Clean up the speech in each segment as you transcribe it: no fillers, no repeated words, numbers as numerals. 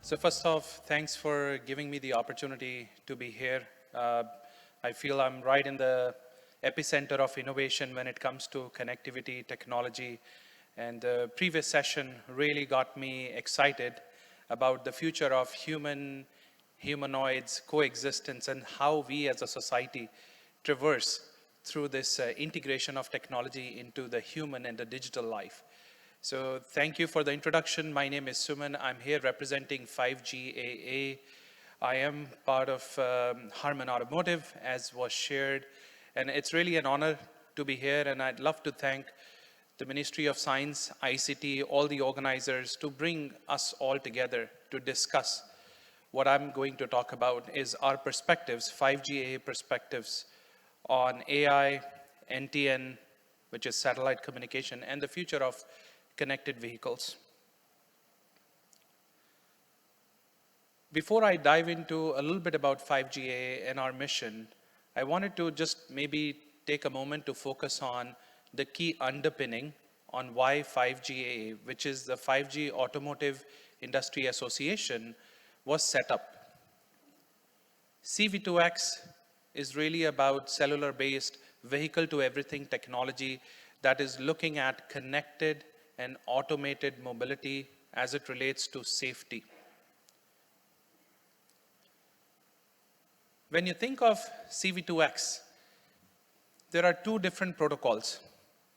So first off, thanks for giving me the opportunity to be here. I feel I'm right in the epicenter of innovation when it comes to connectivity, technology, and the previous session really got me excited about the future of humanoids coexistence and how we as a society traverse through this integration of technology into the human and the digital life. So thank you for the introduction. My name is Suman. I'm here representing 5GAA. I am part of Harman Automotive, as was shared. And it's really an honor to be here. And I'd love to thank the Ministry of Science, ICT, all the organizers to bring us all together to discuss what I'm going to talk about is our perspectives, 5GAA perspectives on AI, NTN, which is satellite communication, and the future of connected vehicles. Before I dive into a little bit about 5GAA and our mission, I wanted to just maybe take a moment to focus on the key underpinning on why 5GAA, which is the 5G Automotive Industry Association, was set up. CV2X is really about cellular-based vehicle-to-everything technology that is looking at connected and automated mobility as it relates to safety. When you think of CV2X, there are two different protocols.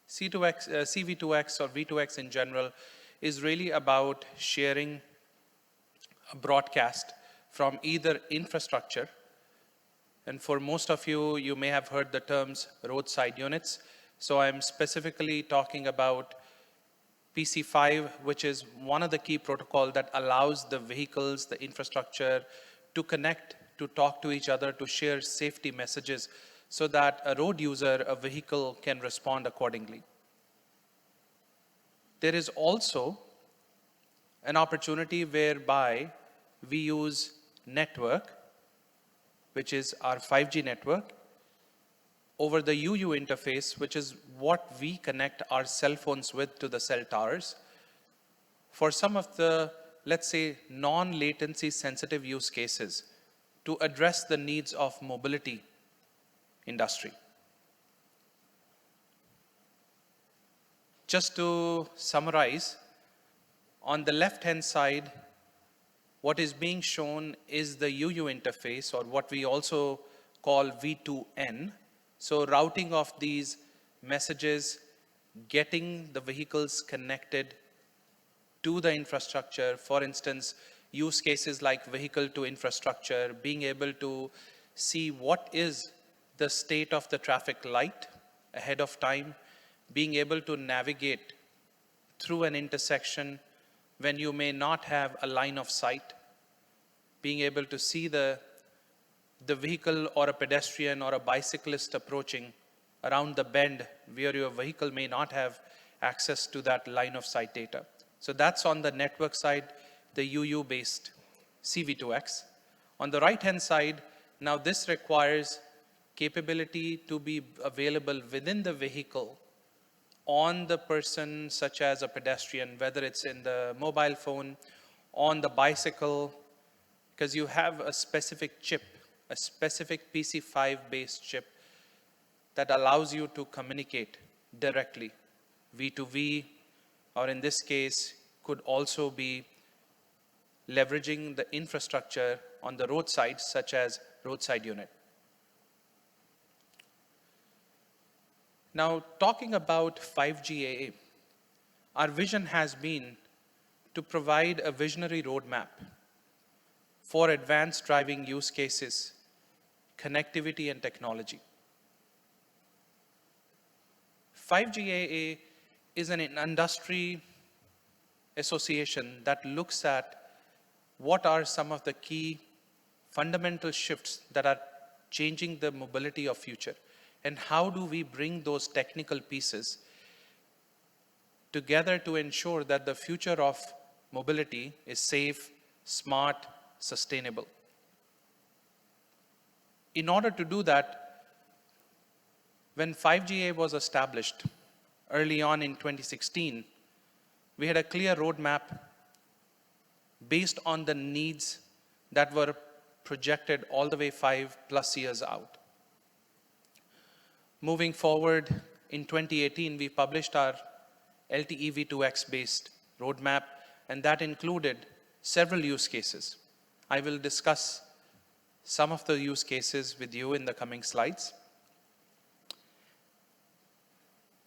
CV2X or V2X in general is really about sharing a broadcast from either infrastructure, and for most of you, you may have heard the terms roadside units. So I'm specifically talking about PC5, which is one of the key protocols that allows the vehicles, the infrastructure to connect, to talk to each other, to share safety messages so that a road user, a vehicle can respond accordingly. There is also an opportunity whereby we use network, which is our 5G network, over the UU interface, which is what we connect our cell phones with to the cell towers, for some of the, let's say, non-latency sensitive use cases to address the needs of mobility industry. Just to summarize, on the left-hand side, what is being shown is the UU interface, or what we also call V2N. So routing of these messages, getting the vehicles connected to the infrastructure. For instance, use cases like vehicle to infrastructure, being able to see what is the state of the traffic light ahead of time, being able to navigate through an intersection when you may not have a line of sight, being able to see the vehicle or a pedestrian or a bicyclist approaching around the bend where your vehicle may not have access to that line of sight data. So that's on the network side, the UU-based CV2X. On the right-hand side, now this requires capability to be available within the vehicle on the person, such as a pedestrian, whether it's in the mobile phone, on the bicycle, because you have a specific chip, a specific PC5-based chip that allows you to communicate directly, V2V, or in this case, could also be leveraging the infrastructure on the roadside, such as roadside unit. Now, talking about 5GAA, our vision has been to provide a visionary roadmap for advanced driving use cases, connectivity, and technology. 5GAA is an industry association that looks at what are some of the key fundamental shifts that are changing the mobility of future, and how do we bring those technical pieces together to ensure that the future of mobility is safe, smart, sustainable. In order to do that, when 5GA was established early on in 2016, we had a clear roadmap based on the needs that were projected all the way 5+ years out. Moving forward, in 2018, we published our LTE V2X based roadmap, and that included several use cases. I will discuss some of the use cases with you in the coming slides.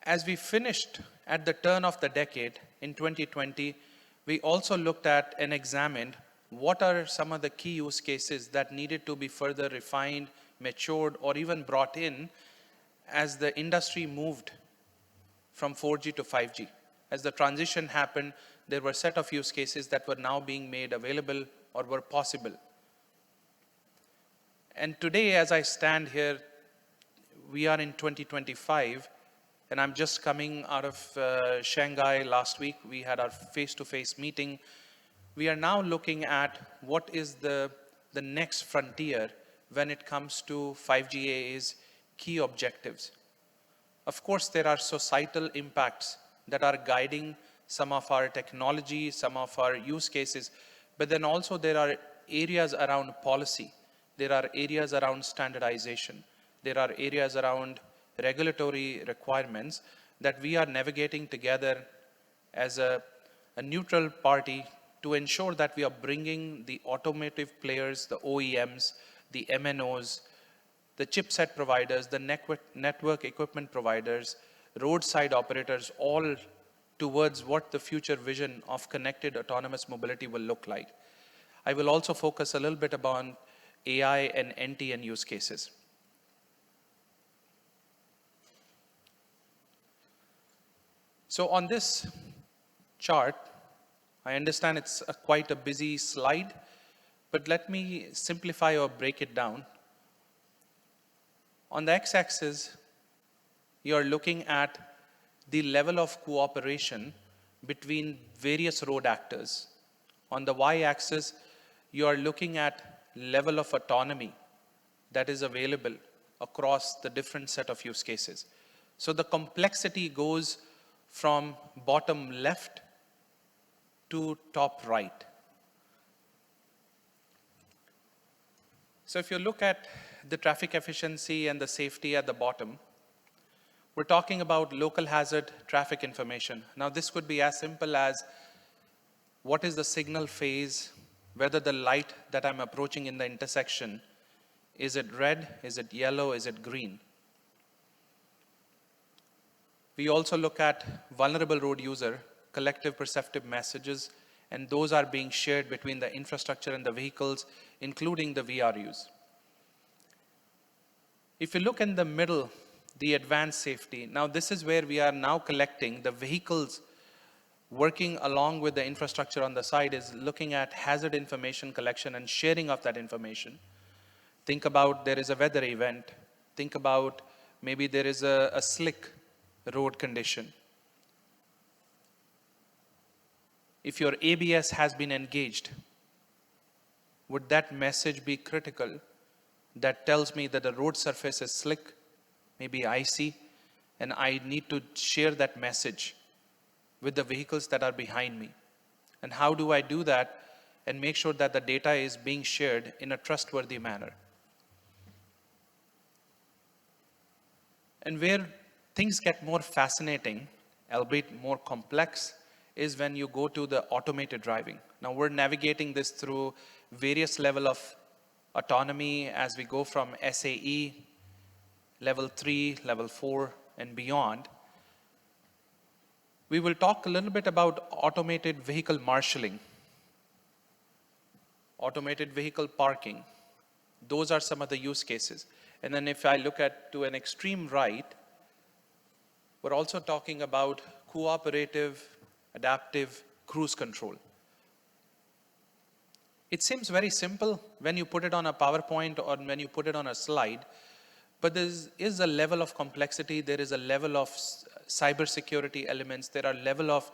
As we finished at the turn of the decade in 2020, we also looked at and examined what are some of the key use cases that needed to be further refined, matured, or even brought in as the industry moved from 4G to 5G. As the transition happened, there were a set of use cases that were now being made available or were possible. And today, as I stand here, we are in 2025, and I'm just coming out of Shanghai last week. We had our face-to-face meeting. We are now looking at what is the next frontier when it comes to 5G-AA's key objectives. Of course, there are societal impacts that are guiding some of our technology, some of our use cases, but then also there are areas around policy. There are areas around standardization. There are areas around regulatory requirements that we are navigating together as a neutral party to ensure that we are bringing the automotive players, the OEMs, the MNOs, the chipset providers, the network equipment providers, roadside operators, all towards what the future vision of connected autonomous mobility will look like. I will also focus a little bit upon AI and NTN use cases. So on this chart, I understand it's quite a busy slide, but let me simplify or break it down. On the x-axis, you're looking at the level of cooperation between various road actors. On the y-axis, you are looking at level of autonomy that is available across the different set of use cases. So the complexity goes from bottom left to top right. So if you look at the traffic efficiency and the safety at the bottom, we're talking about local hazard traffic information. Now this could be as simple as what is the signal phase, whether the light that I'm approaching in the intersection, is it red, is it yellow, is it green? We also look at vulnerable road user, collective perceptive messages, and those are being shared between the infrastructure and the vehicles, including the VRUs. If you look in the middle, the advanced safety, now this is where we are now collecting the vehicles working along with the infrastructure on the side is looking at hazard information collection and sharing of that information. Think about there is a weather event. Think about maybe there is a slick road condition. If your ABS has been engaged, would that message be critical that tells me that the road surface is slick, maybe icy, and I need to share that message with the vehicles that are behind me? And how do I do that and make sure that the data is being shared in a trustworthy manner? And where things get more fascinating, albeit more complex, is when you go to the automated driving. Now we're navigating this through various level of autonomy as we go from SAE, level 3, level 4, and beyond. We will talk a little bit about automated vehicle marshalling, automated vehicle parking. Those are some of the use cases. And then if I look at to an extreme right, we're also talking about cooperative, adaptive cruise control. It seems very simple when you put it on a PowerPoint or when you put it on a slide, but there is a level of complexity, there is a level of cybersecurity elements, there are level of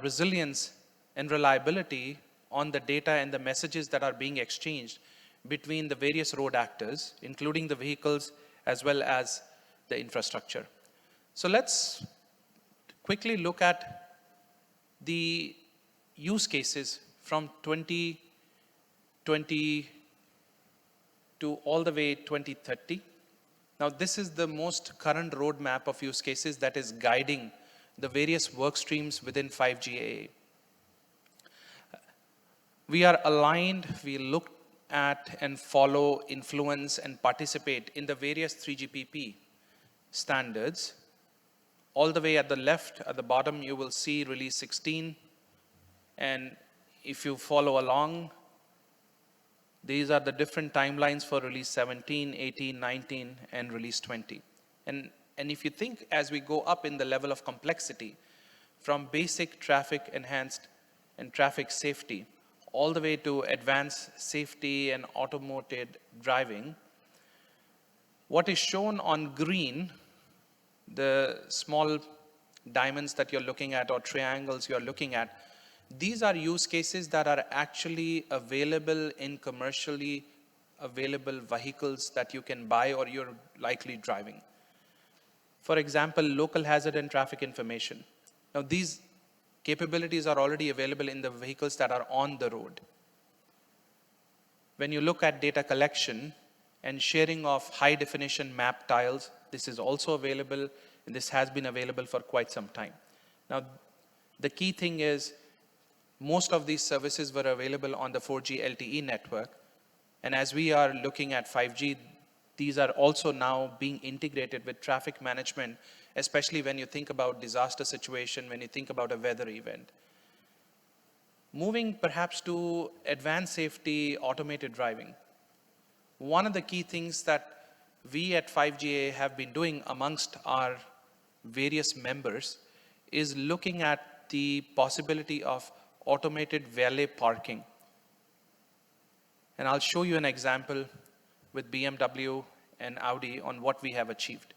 resilience and reliability on the data and the messages that are being exchanged between the various road actors, including the vehicles as well as the infrastructure. So let's quickly look at the use cases from 2020 to all the way 2030. Now, this is the most current roadmap of use cases that is guiding the various work streams within 5G AA. We are aligned, we look at and follow, influence, and participate in the various 3GPP standards. All the way at the left, at the bottom, you will see release 16. And if you follow along, these are the different timelines for release 17, 18, 19, and release 20. And if you think as we go up in the level of complexity, from basic traffic enhanced and traffic safety, all the way to advanced safety and automated driving, what is shown on green, the small diamonds that you're looking at or triangles you're looking at, these are use cases that are actually available in commercially available vehicles that you can buy or you're likely driving. For example, local hazard and traffic information. Now, these capabilities are already available in the vehicles that are on the road. When you look at data collection and sharing of high definition map tiles, this is also available, and this has been available for quite some time. Now, the key thing is most of these services were available on the 4G LTE network, and as we are looking at 5G, these are also now being integrated with traffic management, especially when you think about disaster situation, when you think about a weather event. Moving perhaps to advanced safety, automated driving. One of the key things that we at 5GA have been doing amongst our various members is looking at the possibility of automated valet parking. And I'll show you an example with BMW and Audi on what we have achieved.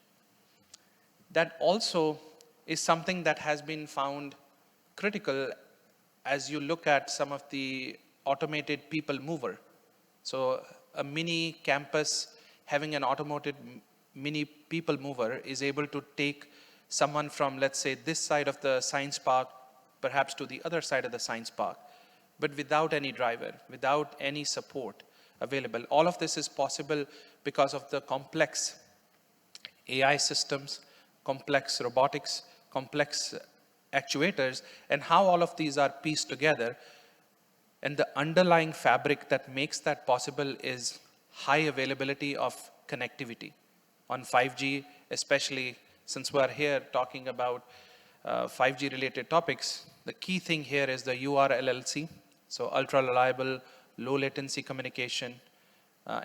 That also is something that has been found critical as you look at some of the automated people mover. So a mini campus having an automated mini people mover is able to take someone from, let's say, this side of the science park, perhaps to the other side of the science park, but without any driver, without any support available. All of this is possible because of the complex AI systems, complex robotics, complex actuators, and how all of these are pieced together. And the underlying fabric that makes that possible is high availability of connectivity. On 5G, especially since we're here talking about 5G related topics, the key thing here is the URLLC, so ultra reliable, low latency communication,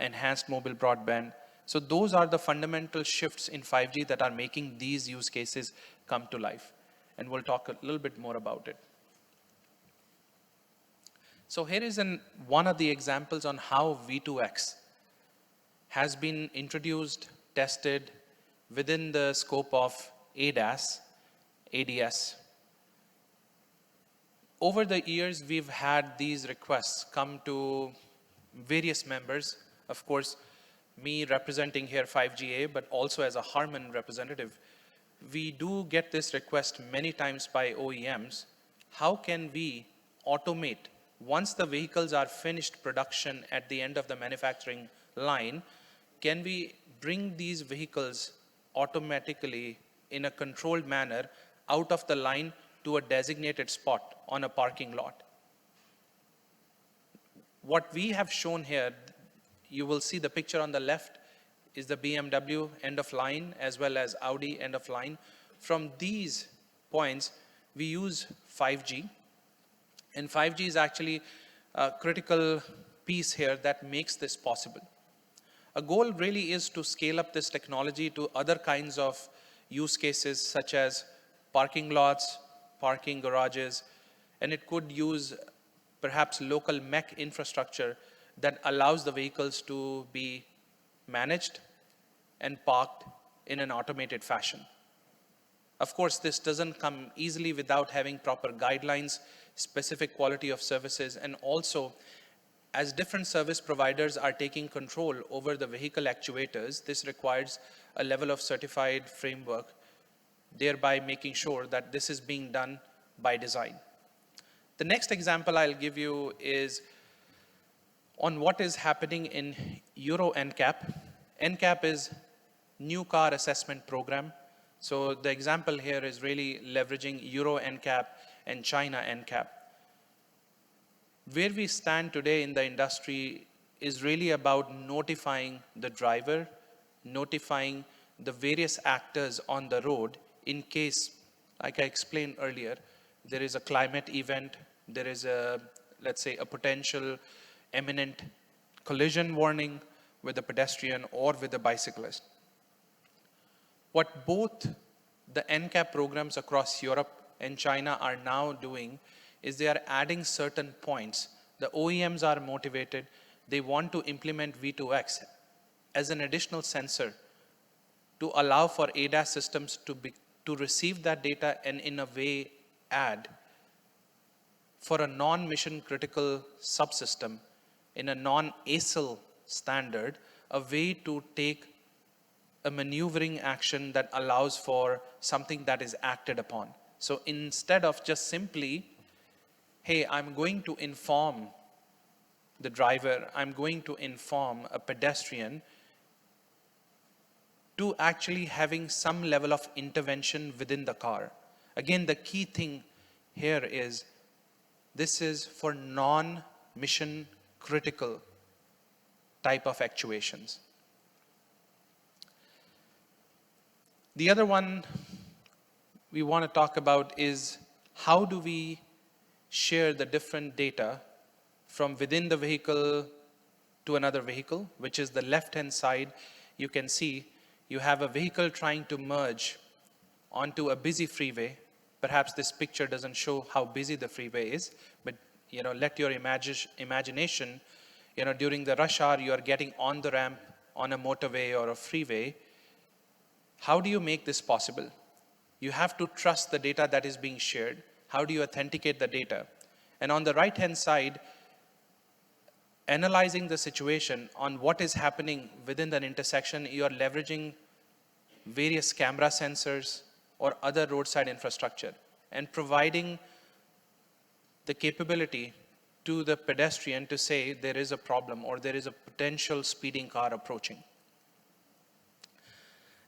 enhanced mobile broadband. So those are the fundamental shifts in 5G that are making these use cases come to life. And we'll talk a little bit more about it. So here is one of the examples on how V2X has been introduced, tested within the scope of ADAS, ADS. Over the years, we've had these requests come to various members. Of course, me representing here 5GA, but also as a Harman representative, we do get this request many times by OEMs. How can we automate, once the vehicles are finished production at the end of the manufacturing line, can we bring these vehicles automatically in a controlled manner out of the line to a designated spot on a parking lot? What we have shown here, you will see the picture on the left is the BMW end of line as well as Audi end of line. From these points, we use 5G. And 5G is actually a critical piece here that makes this possible. A goal really is to scale up this technology to other kinds of use cases such as parking lots, parking garages, and it could use perhaps local mech infrastructure that allows the vehicles to be managed and parked in an automated fashion. Of course, this doesn't come easily without having proper guidelines, specific quality of services, and also as different service providers are taking control over the vehicle actuators, this requires a level of certified framework, thereby making sure that this is being done by design. The next example I'll give you is on what is happening in Euro NCAP. NCAP is New Car Assessment Program. So the example here is really leveraging Euro NCAP and China NCAP. Where we stand today in the industry is really about notifying the driver, notifying the various actors on the road in case, like I explained earlier, there is a climate event, there is a, let's say, a potential imminent collision warning with a pedestrian or with a bicyclist. What both the NCAP programs across Europe and China are now doing is they are adding certain points. The OEMs are motivated. They want to implement V2X as an additional sensor to allow for ADAS systems to receive that data and in a way add for a non-mission critical subsystem in a non-ASIL standard, a way to take a maneuvering action that allows for something that is acted upon. So instead of just simply, hey, I'm going to inform the driver, I'm going to inform a pedestrian, to actually having some level of intervention within the car. Again, the key thing here is this is for non-mission critical type of actuations. The other one we want to talk about is how do we share the different data from within the vehicle to another vehicle, which is the left-hand side. You can see you have a vehicle trying to merge onto a busy freeway. Perhaps this picture doesn't show how busy the freeway is, but let your imagination, during the rush hour, you are getting on the ramp on a motorway or a freeway. How do you make this possible? You have to trust the data that is being shared. How do you authenticate the data? And on the right-hand side, analyzing the situation on what is happening within that intersection, you are leveraging various camera sensors or other roadside infrastructure and providing the capability to the pedestrian to say there is a problem or there is a potential speeding car approaching.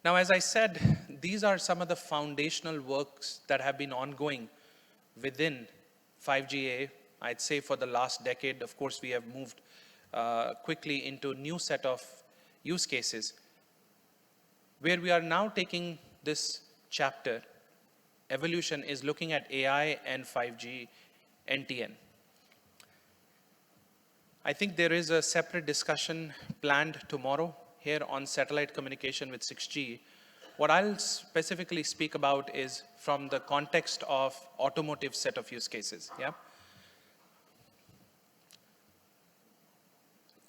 Now, as I said, these are some of the foundational works that have been ongoing within 5GA, I'd say for the last decade. Of course, we have moved quickly into a new set of use cases where we are now taking this chapter. Evolution is looking at AI and 5G NTN. I think there is a separate discussion planned tomorrow here on satellite communication with 6G. What I'll specifically speak about is from the context of automotive set of use cases. Yeah.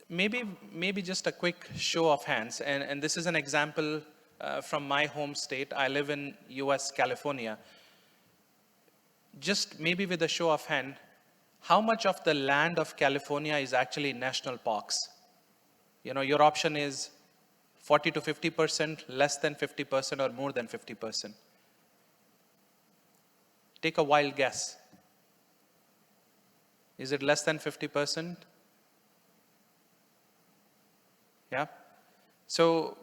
Maybe just a quick show of hands, and this is an example from my home state. I live in US, California. Just maybe with a show of hand, how much of the land of California is actually national parks? Your option is 40 to 50%, less than 50%, or more than 50%. Take a wild guess. Is it less than 50%? Yeah. So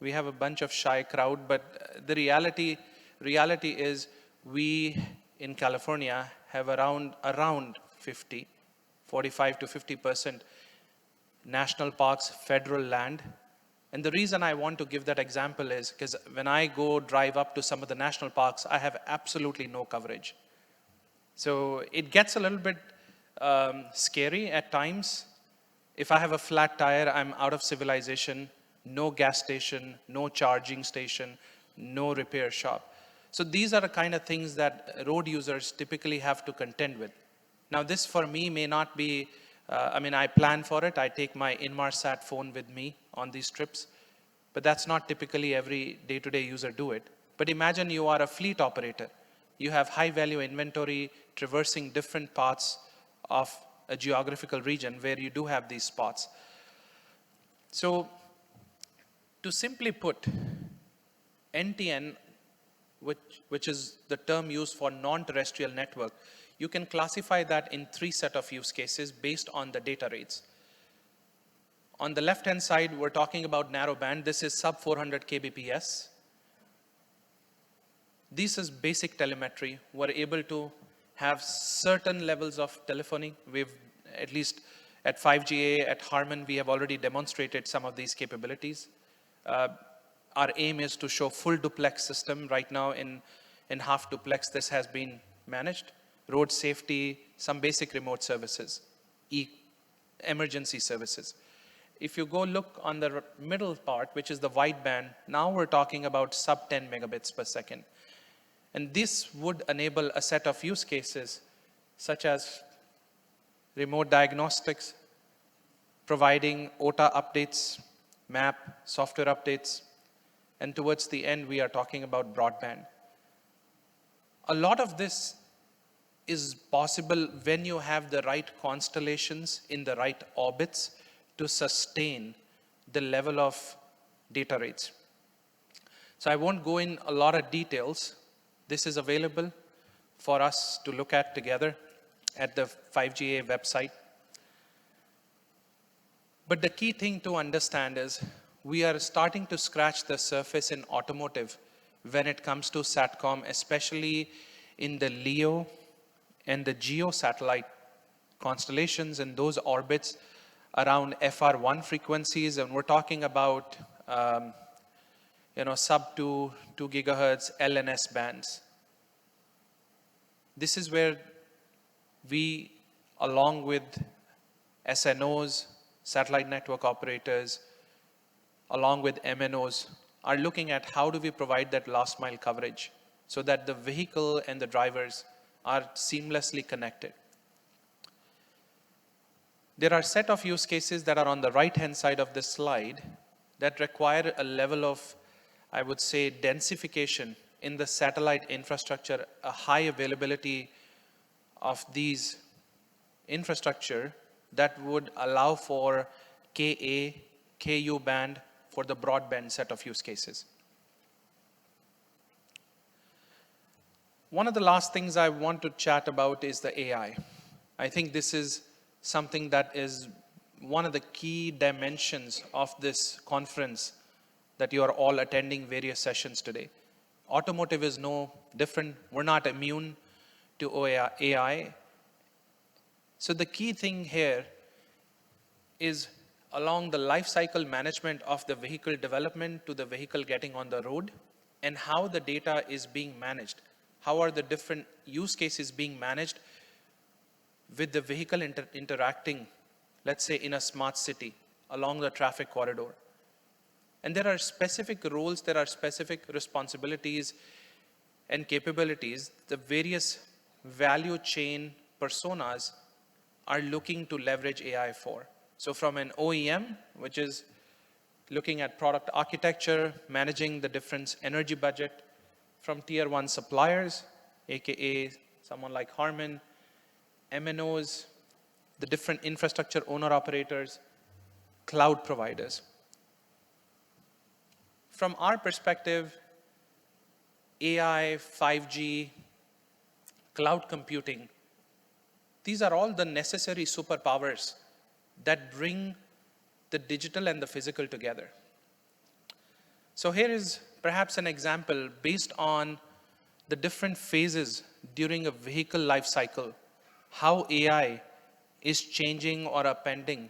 we have a bunch of shy crowd, but the reality is we in California have around 45 to 50% national parks, federal land. And the reason I want to give that example is because when I go drive up to some of the national parks, I have absolutely no coverage. So it gets a little bit scary at times. If I have a flat tire, I'm out of civilization, no gas station, no charging station, no repair shop. So these are the kind of things that road users typically have to contend with. Now this for me may not be, I plan for it. I take my Inmarsat phone with me on these trips, but that's not typically every day-to-day user do it. But imagine you are a fleet operator. You have high value inventory traversing different parts of a geographical region where you do have these spots. So to simply put, NTN which is the term used for non-terrestrial network, you can classify that in 3 set of use cases based on the data rates. On the left-hand side, we're talking about narrowband. This is sub 400 kbps. This is basic telemetry. We're able to have certain levels of telephony. We've, at least at 5GA, at Harman, we have already demonstrated some of these capabilities. Our aim is to show full duplex system. Right now in half duplex, this has been managed. Road safety, some basic remote services, emergency services. If you go look on the middle part, which is the wideband, now we're talking about sub 10 megabits per second. And this would enable a set of use cases such as remote diagnostics, providing OTA updates, map, software updates, and towards the end, we are talking about broadband. A lot of this is possible when you have the right constellations in the right orbits to sustain the level of data rates. So I won't go in a lot of details. This is available for us to look at together at the 5GA website. But the key thing to understand is we are starting to scratch the surface in automotive when it comes to SatCom, especially in the LEO and the GEO satellite constellations and those orbits around FR1 frequencies, and we're talking about sub 2 gigahertz LNS bands. This is where we, along with SNOs, satellite network operators, along with MNOs, are looking at how do we provide that last mile coverage so that the vehicle and the drivers are seamlessly connected. There are a set of use cases that are on the right-hand side of this slide that require a level of, I would say, densification in the satellite infrastructure, a high availability of these infrastructure that would allow for Ka, Ku band for the broadband set of use cases. One of the last things I want to chat about is the AI. I think this is something that is one of the key dimensions of this conference that you are all attending various sessions today. Automotive is no different. We're not immune to AI. So the key thing here is along the life cycle management of the vehicle development to the vehicle getting on the road and how the data is being managed. How are the different use cases being managed with the vehicle interacting, let's say in a smart city, along the traffic corridor. And there are specific roles, there are specific responsibilities and capabilities the various value chain personas are looking to leverage AI for. So from an OEM, which is looking at product architecture, managing the different energy budget, from tier 1 suppliers, aka someone like Harman, MNOs, the different infrastructure owner operators, cloud providers. From our perspective, AI, 5G, cloud computing, these are all the necessary superpowers that bring the digital and the physical together. So here is perhaps an example based on the different phases during a vehicle life cycle, how AI is changing or appending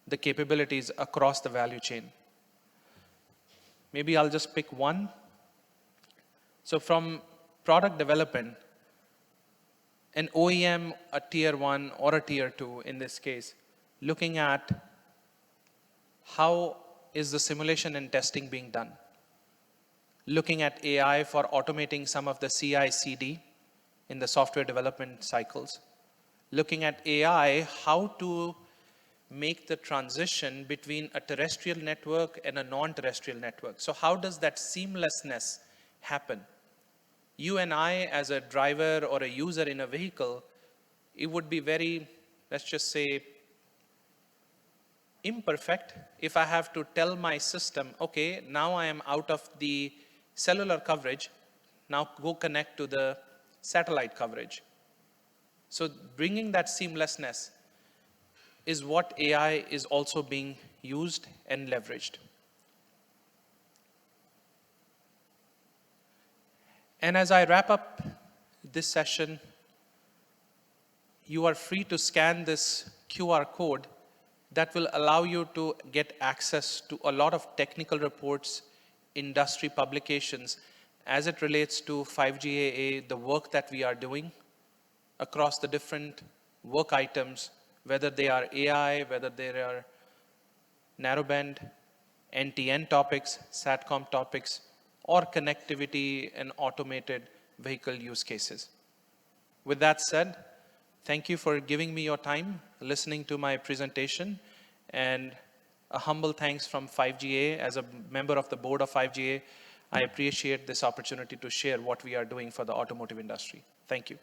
the capabilities across the value chain. Maybe I'll just pick one. So from product development, an OEM, a tier 1 or a tier 2 in this case, looking at how is the simulation and testing being done. Looking at AI for automating some of the CI/CD in the software development cycles. Looking at AI, how to make the transition between a terrestrial network and a non-terrestrial network. So how does that seamlessness happen? You and I, as a driver or a user in a vehicle, it would be very, let's just say, imperfect if I have to tell my system, okay, now I am out of the cellular coverage, now go connect to the satellite coverage. So bringing that seamlessness is what AI is also being used and leveraged. And as I wrap up this session, you are free to scan this QR code that will allow you to get access to a lot of technical reports, industry publications, as it relates to 5G AA, the work that we are doing across the different work items, whether they are AI, whether they are narrowband, NTN topics, SatCom topics, or connectivity and automated vehicle use cases. With that said, thank you for giving me your time, listening to my presentation, and a humble thanks from 5GA. As a member of the board of 5GA, I appreciate this opportunity to share what we are doing for the automotive industry. Thank you.